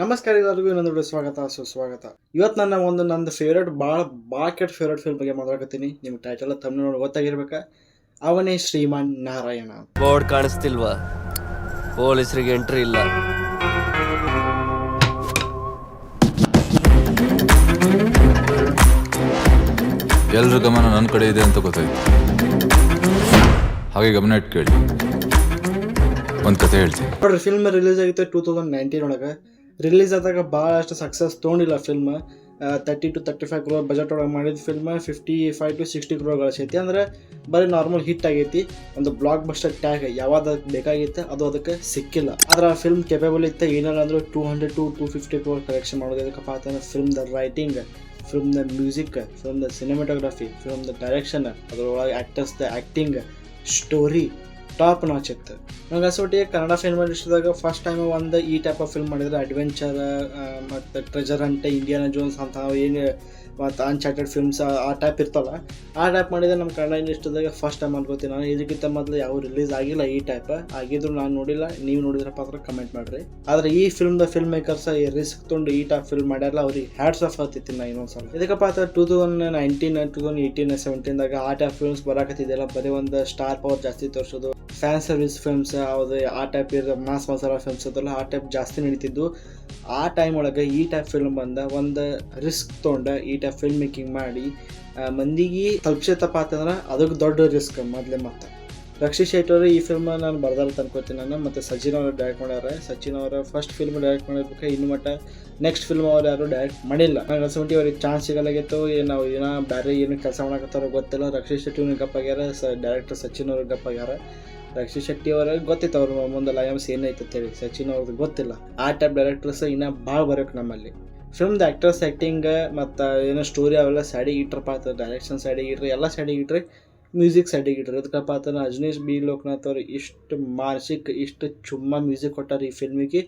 ನಮಸ್ಕಾರ ಎಲ್ಲರಿಗೂ ಇನ್ನೊಂದು ಸ್ವಾಗತ ಸುಸ್ವಾಗತ. ಇವತ್ತು ನಂದು ಫೇವ್ರೇಟ್ ಭಾಳ ಕೆಟ್ಟ ಫೇವ್ರೇಟ್ ಫಿಲ್ಮ್ ಬಗ್ಗೆ ಮಾತಾಡಕತ್ತೀನಿ. ನಿಮ್ಗೆ ಟೈಟಲ್ ತಮ್ಮ ನೋಡಿ ಗೊತ್ತಾಗಿರ್ಬೇಕಾ, ಅವನೇ ಶ್ರೀಮಾನ್ ನಾರಾಯಣ. ಬೋರ್ಡ್ ಕಾಣಿಸ್ತಿಲ್ವಾ? ಪೊಲೀಸರಿಗೆ ಎಂಟ್ರಿ ಇಲ್ಲ. ಎಲ್ರ ಗಮನ ನನ್ನ ಕಡೆ ಇದೆ ಅಂತ ಗೊತ್ತಾಯ್ತು. ಹಾಗೆ ಗಮನ ಇಟ್ಟು ಕೇಳಿ, ಒಂದು ಕತೆ ಹೇಳ್ತೀನಿ. ನೋಡ್ರಿ, ಫಿಲ್ಮ್ ರಿಲೀಸ್ ಆಗಿತ್ತು 2019 ಒಳಗೆ. ರಿಲೀಸ್ ಆದಾಗ ಭಾಳ ಅಷ್ಟು ಸಕ್ಸಸ್ ತೊಗೊಂಡಿಲ್ಲ ಫಿಲ್ಮ್. 30 to 35 crore ಬಜೆಟ್ ಒಳಗೆ ಮಾಡಿದ ಫಿಲ್ಮ್ 55 to 60 crore ಗಳಿಸೈತಿ. ಅಂದರೆ ಬರೀ ನಾರ್ಮಲ್ ಹಿಟ್ ಆಗೈತಿ. ಒಂದು ಬ್ಲಾಕ್ ಬಸ್ಟರ್ ಟ್ಯಾಗ್ ಯಾವಾಗ ಬೇಕಾಗಿತ್ತು ಅದು ಅದಕ್ಕೆ ಸಿಕ್ಕಿಲ್ಲ. ಆದ್ರೆ ಆ ಫಿಲ್ಮ್ ಕೆಪೇಬಲ್ ಇತ್ತು. ಏನಾರ ಅಂದ್ರೆ 200 to 250 crore ಕಲೆಕ್ಷನ್ ಮಾಡೋದು. ಇದಕ್ಕಪ್ಪ ಅಂತಂದ್ರೆ ಫಿಲ್ಮ್ದ ರೈಟಿಂಗ್, ಫಿಲ್ಮ್ದ ಮ್ಯೂಸಿಕ್, ಫಿಲ್ಮ್ದ ಸಿನಿಮಾಟೋಗ್ರಫಿ, ಫಿಲ್ಮ್ದ ಡೈರೆಕ್ಷನ್, ಅದರೊಳಗೆ ಆ್ಯಕ್ಟರ್ಸ್ದ ಆ್ಯಕ್ಟಿಂಗ್, ಸ್ಟೋರಿ ಟಾಪ್ ನಾಚ್ ಇತ್ತು. ನಂಗೆ ಅಸೋಟಿಗೆ ಕನ್ನಡ ಫಿಲ್ಮ್ ಇಂಡಸ್ಟ್ರಿದಾಗ ಫಸ್ಟ್ ಟೈಮ್ ಒಂದು ಈ ಟೈಪ್ ಆಫ್ ಫಿಲ್ಮ್ ಮಾಡಿದ್ರೆ ಅಡ್ವೆಂಚರ್ ಮತ್ತು ಟ್ರೆಜರ್ ಹಂಟ್, ಇಂಡಿಯಾನ ಜೋನ್ಸ್ ಅಂತ ಏನು ಮತ್ತು ಅನ್ಚಾರ್ಟೆಡ್ ಫಿಲ್ಮ್ಸ್ ಆ ಟೈಪ್ ಇರ್ತಲ್ಲ, ಆ ಟೈಪ್ ಮಾಡಿದರೆ ನಮ್ಮ ಕನ್ನಡ ಇಂಡಸ್ಟ್ರಿದಾಗ ಫಸ್ಟ್ ಟೈಮ್ ಅನ್ಕೋತೀನಿ ನಾನು. ಇದಕ್ಕಿಂತ ಮೊದಲು ಯಾವ ರಿಲೀಸ್ ಆಗಿಲ್ಲ ಈ ಟೈಪ್. ಆಗಿದ್ರು ನಾನು ನೋಡಿಲ್ಲ, ನೀವು ನೋಡಿದ್ರಪ್ಪ ಅಂದ್ರೆ ಕಮೆಂಟ್ ಮಾಡಿರಿ. ಆದರೆ ಈ ಫಿಲ್ಮ್ದ ಫಿಲ್ಮ್ ಮೇಕರ್ಸ್ ರಿಸ್ಕ್ ತೊಗೊಂಡು ಈ ಟೈಪ್ ಫಿಲ್ಮ್ ಮಾಡ್ಯಾರಲ್ಲ, ಅವ್ರಿಗೆ ಹ್ಯಾಟ್ಸ್ ಆಫ್ ಆಗ್ತಿತ್ತು ನಾ ಇನ್ನೊಂದ್ಸಲ. ಇದಕ್ಕಪ್ಪ ಅಂತ 2019, 2018, 17ದಾಗ ಆ ಟೈಪ್ ಫಿಲ್ಮ್ಸ್ ಬರಾಕತ್ತಿದೆಯಲ್ಲ, ಬರೀ ಒಂದು ಸ್ಟಾರ್ ಪವರ್ ಜಾಸ್ತಿ ತೋರಿಸೋದು, ಫ್ಯಾನ್ ಸರ್ವಿಸ್ ಫಿಲ್ಮ್ಸ್ ಯಾವುದು ಆ ಟೈಪ್ ಇರೋ ಮಾಸ್ ಮಸಾಲ ಫಿಲ್ಮ್ಸ್ ಅದಲ್ಲ, ಆ ಟೈಪ್ ಜಾಸ್ತಿ ನಡೀತಿದ್ದು. ಆ ಟೈಮ್ ಒಳಗೆ ಈ ಟೈಪ್ ಫಿಲ್ಮ್ ಬಂದ ಒಂದು ರಿಸ್ಕ್ ತೊಗೊಂಡು ಈ ಟೈಪ್ ಫಿಲ್ಮ್ ಮೇಕಿಂಗ್ ಮಾಡಿ ಮಂದಿಗೆ ತಲುಪಿಸತ್ತಪ್ಪ ಅಂತಂದ್ರೆ ಅದಕ್ಕೆ ದೊಡ್ಡ ರಿಸ್ಕ್. ಮೊದಲೇ ಮತ್ತು ರಕ್ಷಿತ್ ಶೆಟ್ಟಿ ಅವರು ಈ ಫಿಲ್ಮ್ ನಾನು ಬರ್ದಾರ ಅನ್ಕೋತೀನಿ ನಾನು. ಮತ್ತು ಸಚಿನ್ ಅವರು ಡೈರೆಕ್ಟ್ ಮಾಡ್ಯಾರ. ಸಚಿನ್ ಅವರ ಫಸ್ಟ್ ಫಿಲ್ಮ್ ಡೈರೆಕ್ಟ್ ಮಾಡಿರ್ಬೇಕು. ಇನ್ನು ಮಟ್ಟ ನೆಕ್ಸ್ಟ್ ಫಿಲ್ಮ್ ಅವ್ರು ಯಾರು ಡೈರೆಕ್ಟ್ ಮಾಡಿಲ್ಲ. ನಂಗೆ ಅನ್ಸ್ಬಿಟ್ಟು ಅವ್ರಿಗೆ ಚಾನ್ಸ್ ಸಿಗಲಾಗಿತ್ತು. ನಾವು ಏನೋ ಬೇರೆ ಏನು ಕೆಲಸ ಮಾಡಕತ್ತಾರೋ ಗೊತ್ತಿಲ್ಲ. ರಕ್ಷಿತ್ ಶೆಟ್ಟಿ ಅವ್ರಿಗೆ ಗಪ್ಪಾಗ್ಯಾರ, ಡೈರೆಕ್ಟರ್ ಸಚಿನ್ ಅವ್ರಿಗೆ ಗಪ್ಪಾಗ್ಯಾರ. ರಕ್ಷಿತ್ ಶೆಟ್ಟಿ ಅವ್ರಿಗೆ ಗೊತ್ತಿತ್ತು ಅವ್ರ ಮುಂದೆ ಲಯಮ್ಸ್ ಏನೈತೆ ಅಂತೇಳಿ. ಸಚಿನ್ ಅವ್ರದ್ದು ಗೊತ್ತಿಲ್ಲ. ಆ ಟೈಪ್ ಡೈರೆಕ್ಟರ್ಸ್ ಇನ್ನೂ ಭಾಳ ಬರೋಕೆ ನಮ್ಮಲ್ಲಿ. ಫಿಲ್ಮ್ದು ಆ್ಯಕ್ಟರ್ಸ್ ಆ್ಯಕ್ಟಿಂಗ್ ಮತ್ತು ಏನೋ ಸ್ಟೋರಿ ಅವೆಲ್ಲ ಸೈಡಿಗೆ ಇಟ್ರಪ್ಪ ಅಂತ, ಡೈರೆಕ್ಷನ್ ಸೈಡಿಗೆ ಇಟ್ರಿ, ಎಲ್ಲ ಸೈಡಿಗೆ ಇಟ್ರಿ, ಮ್ಯೂಸಿಕ್ ಸೈಡಿಗೆ ಇಟ್ರಿ. ಅದಕ್ಕಪ್ಪ ಅಂತಂದ್ರೆ ಅಜನೀಶ್ ಬಿ ಲೋಕನಾಥ್ ಅವ್ರು ಇಷ್ಟು ಮಾನಸಿಕ ಇಷ್ಟು ಚುಮ್ಮ ಮ್ಯೂಸಿಕ್ ಕೊಟ್ಟಾರ ಈ ಫಿಲ್ಮಿಗೆ.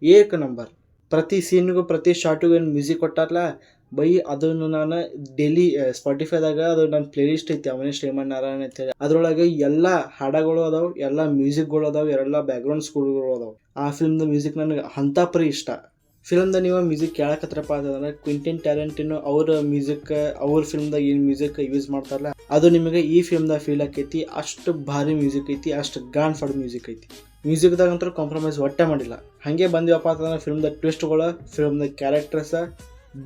ಏಕ ನಂಬರ್. ಪ್ರತಿ ಸೀನ್ಗೂ ಪ್ರತಿ ಶಾರ್ಟಿಗೂ ಏನು ಮ್ಯೂಸಿಕ್ ಕೊಟ್ಟಾರಲ್ಲ ಬೈ, ಅದನ್ನು ನಾನು ಡೈಲಿ ಸ್ಪಾಟಿಫೈದಾಗ ಅದು ನನ್ನ ಪ್ಲೇಲಿಸ್ಟ್ ಐತಿ, ಅವನೇ ಶ್ರೀಮಾನ್ ನಾರಾಯಣ ಅಂತೇಳಿ. ಅದರೊಳಗೆ ಎಲ್ಲ ಹಾಡಗಳು ಅದಾವೆ, ಎಲ್ಲ ಮ್ಯೂಸಿಕ್ಗಳು ಅದಾವೆ, ಎಲ್ಲ ಬ್ಯಾಕ್ಗ್ರೌಂಡ್ ಸ್ಕೋರ್ಗಳು ಅದಾವೆ. ಆ ಫಿಲ್ಮ್ದ ಮ್ಯೂಸಿಕ್ ನನಗೆ ಅಂತಾಪರಿ ಇಷ್ಟ. ಫಿಲ್ಮ್ದ ನೀವು ಮ್ಯೂಸಿಕ್ ಕೇಳಕತ್ರಪ್ಪ ಅಂತಂದ್ರೆ ಕ್ವಿಂಟಿನ್ ಟ್ಯಾರೆಂಟಿನೋ ಅವ್ರ ಮ್ಯೂಸಿಕ್, ಅವ್ರ ಫಿಲ್ಮ್ದಾಗ ಏನು ಮ್ಯೂಸಿಕ್ ಯೂಸ್ ಮಾಡ್ತಾರಲ್ಲ ಅದು ನಿಮಗೆ ಈ ಫಿಲ್ಮ್ದಾಗ ಫೀಲ್ ಆಕೈತಿ. ಅಷ್ಟು ಭಾರಿ ಮ್ಯೂಸಿಕ್ ಐತಿ, ಅಷ್ಟು ಗಾನ್ ಫಾಡ್ ಮ್ಯೂಸಿಕ್ ಐತಿ. ಮ್ಯೂಸಿಕ್ದಾಗ ಅಂತೂ ಕಾಂಪ್ರಮೈಸ್ ಒಟ್ಟೆ ಮಾಡಿಲ್ಲ. ಹಾಗೆ ಬಂದಿವಪ್ಪ ಅಂತಂದ್ರೆ ಫಿಲ್ಮ್ದ ಟ್ವಿಸ್ಟ್ಗಳು, ಫಿಲ್ಮ್ದ ಕ್ಯಾರೆಕ್ಟರ್ಸ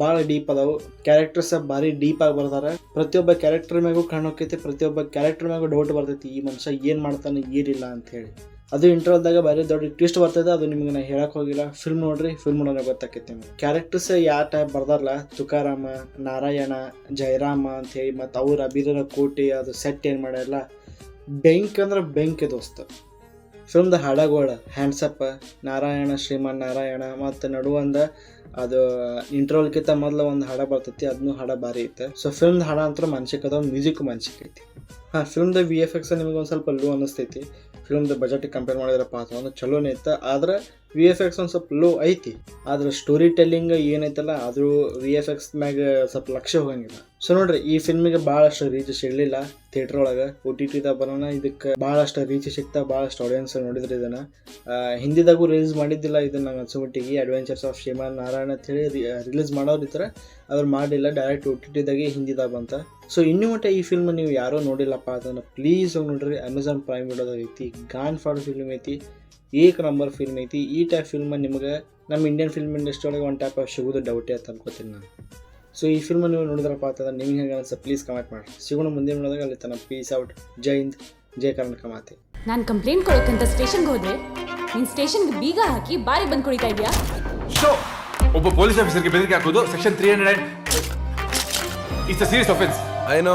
ಭಾಳ ಡೀಪ್ ಅದಾವು. ಕ್ಯಾರೆಕ್ಟರ್ಸ್ ಭಾರಿ ಡೀಪ್ ಆಗಿ ಬರ್ತಾರೆ. ಪ್ರತಿಯೊಬ್ಬ ಕ್ಯಾರೆಕ್ಟರ್ ಮ್ಯಾಗೂ ಕಾಣೋಕೈತಿ, ಪ್ರತಿಯೊಬ್ಬ ಕ್ಯಾರೆಕ್ಟರ್ ಮ್ಯಾಗೂ ಡೌಟ್ ಬರ್ತೈತಿ, ಈ ಮನುಷ್ಯ ಏನು ಮಾಡ್ತಾನೆ ಏನಿಲ್ಲ ಅಂತ ಹೇಳಿ. ಅದು ಇಂಟರ್ವಲ್ದಾಗ ಭಾರಿ ದೊಡ್ಡ ಟ್ವಿಸ್ಟ್ ಬರ್ತದೆ. ಅದು ನಿಮ್ಗೆ ನಾನು ಹೇಳಕ್ಕೆ ಹೋಗಿಲ್ಲ. ಫಿಲ್ಮ್ ನೋಡ್ರಿ, ಫಿಲ್ಮ್ ನೋಡೋಣ ಗೊತ್ತಾಕೈತಿ ನಿಮ್ಗೆ. ಕ್ಯಾರೆಕ್ಟರ್ಸ್ ಯಾವ ಟೈಪ್ ಬರ್ದಾರಲ್ಲ, ತುಕಾರಾಮ, ನಾರಾಯಣ, ಜಯರಾಮ ಅಂತ ಹೇಳಿ, ಮತ್ತು ಅವ್ರ ಅಭಿನಯ ಕೋಟಿ ಅದು ಸೆಟ್ ಏನು ಮಾಡ್ಯಾರಲ್ಲ, ಬೆಂಕ್ ಅಂದ್ರೆ ಬೆಂಕಿ ದೋಸ್ತ. ಫಿಲ್ಮ್ದ ಹಾಡಗಳು ಹ್ಯಾಂಡ್ಸಪ್, ನಾರಾಯಣ, ಶ್ರೀಮಾನ್ ನಾರಾಯಣ, ಮತ್ತು ನಡುವಂದ ಅದು ಇಂಟರ್ವಲ್ಕಿಂತ ಮೊದಲು ಒಂದು ಹಾಡ ಬರ್ತೈತಿ, ಅದನ್ನೂ ಹಾಡ ಭಾರಿ ಐತೆ. ಸೊ ಫಿಲ್ಮ್ದ ಹಾಡ ಅಂತ ಮನ್ಸಿಗೆ ಅದಾವ, ಮ್ಯೂಸಿಕ್ ಮನ್ಸಿಗೆ ಐತಿ. ಹಾಂ, ಫಿಲ್ಮ್ದ VFX ನಿಮಗೆ ಒಂದು ಸ್ವಲ್ಪ ಲೋ ಅನ್ನಿಸ್ತೈತಿ. ಫಿಲ್ಮ್ದ ಬಜೆಟಿಗೆ ಕಂಪೇರ್ ಮಾಡಿದ್ರಪ್ಪ ಅಂತ ಒಂದು ಚಲೋನೇ ಐತೆ. ಆದ್ರೆ VFX ಒಂದು ಸ್ವಲ್ಪ ಲೋ ಐತಿ. ಆದ್ರೆ ಸ್ಟೋರಿ ಟೆಲ್ಲಿಂಗ್ ಏನೈತಲ್ಲ ಅದು VFX ಮ್ಯಾಗ ಸ್ವಲ್ಪ ಲಕ್ಷ್ಯ ಹೋಗಂಗಿಲ್ಲ. ಸೊ ನೋಡ್ರಿ, ಈ ಫಿಲ್ಮಿಗೆ ಭಾಳಷ್ಟು ರೀಚ್ ಸಿಗಲಿಲ್ಲ ಥಿಯೇಟ್ರ್ ಒಳಗೆ. OTTದಾಗ ಬರೋಣ ಇದಕ್ಕೆ ಭಾಳಷ್ಟು ರೀಚ್ ಸಿಗ್ತಾ, ಭಾಳಷ್ಟು ಆಡಿಯನ್ಸ್ ನೋಡಿದ್ರೆ ಇದನ್ನು. ಹಿಂದಿದಾಗೂ ರಿಲೀಸ್ ಮಾಡಿದ್ದಿಲ್ಲ ಇದನ್ನು. ನಂಗೆ ಅನ್ಸೋಮಟ್ಟಿಗೆ ಅಡ್ವೆಂಚರ್ಸ್ ಆಫ್ ಶ್ರೀಮಾನ್ ನಾರಾಯಣ ಅಂತೇಳಿ ರಿಲೀಸ್ ಮಾಡೋರು ಇದ್ರೆ ಅದ್ರ ಮಾಡಿಲ್ಲ, ಡೈರೆಕ್ಟ್ OTTದಾಗೆ ಹಿಂದಿದಾಗ ಬಂತ. ಸೊ ಇನ್ನೂ ಮಟ್ಟ ಈ ಫಿಲ್ಮ್ ನೀವು ಯಾರೋ ನೋಡಿಲ್ಲಪ್ಪ ಅದನ್ನು ಪ್ಲೀಸ್ ಹೋಗಿ ನೋಡ್ರಿ. ಅಮೆಝಾನ್ ಪ್ರೈಮ್ ವಿಡಿಯೋದಾಗ ಐತಿ. ಗಾನ್ ಫಾಡ್ ಫಿಲ್ಮ್ ಐತಿ, ಏಕ ನಂಬರ್ ಫಿಲ್ಮ್ ಐತಿ. ಈ ಟೈಪ್ ಫಿಲ್ಮ್ ನಿಮಗೆ ನಮ್ಮ ಇಂಡಿಯನ್ ಫಿಲ್ಮ್ ಇಂಡಸ್ಟ್ರಿ ಒಳಗೆ ಒಂದು ಟೈಪ್ ಆಫ್ ಸಿಗೋದು ಡೌಟೇ ಅಂತ ಅನ್ಕೋತೀನಿ ನಾನು. ಸೊ ಈ ಫಿಲ್ಮ್ ನೀವು ನೋಡಿದ್ರಪ್ಪ ಅಂತಂದ್ರೆ ನಿಮ್ಗೆ ಹೆಂಗೆ ಅನ್ಸ ಪ್ಲೀಸ್ ಕಮೆಂಟ್ ಮಾಡಿ. ಸಿಗೋಣ ಮುಂದಿನ ನೋಡಿದಾಗ ಅಲ್ಲಿ ತನ. Peace out. ಜೈ ಹಿಂದ್, ಜೈ ಕರ್ನಾಟಕ ಮಾತೆ. ನಾನು ಕಂಪ್ಲೇಂಟ್ ಕೊಡೋಕ್ಕಂತ ಸ್ಟೇಷನ್ಗೆ ಹೋದ್ರೆ ನೀನು ಸ್ಟೇಷನ್ಗೆ ಬೀಗ ಹಾಕಿ ಬಾರಿ ಬಂದು ಕುಡಿತಾ ಇದೆಯಾ? ಒಬ್ಬ ಪೊಲೀಸ್ ಆಫೀಸರ್ಗೆ ಬೆದರಿಕೆ ಹಾಕೋದು section 309 it's a serious offence. I know.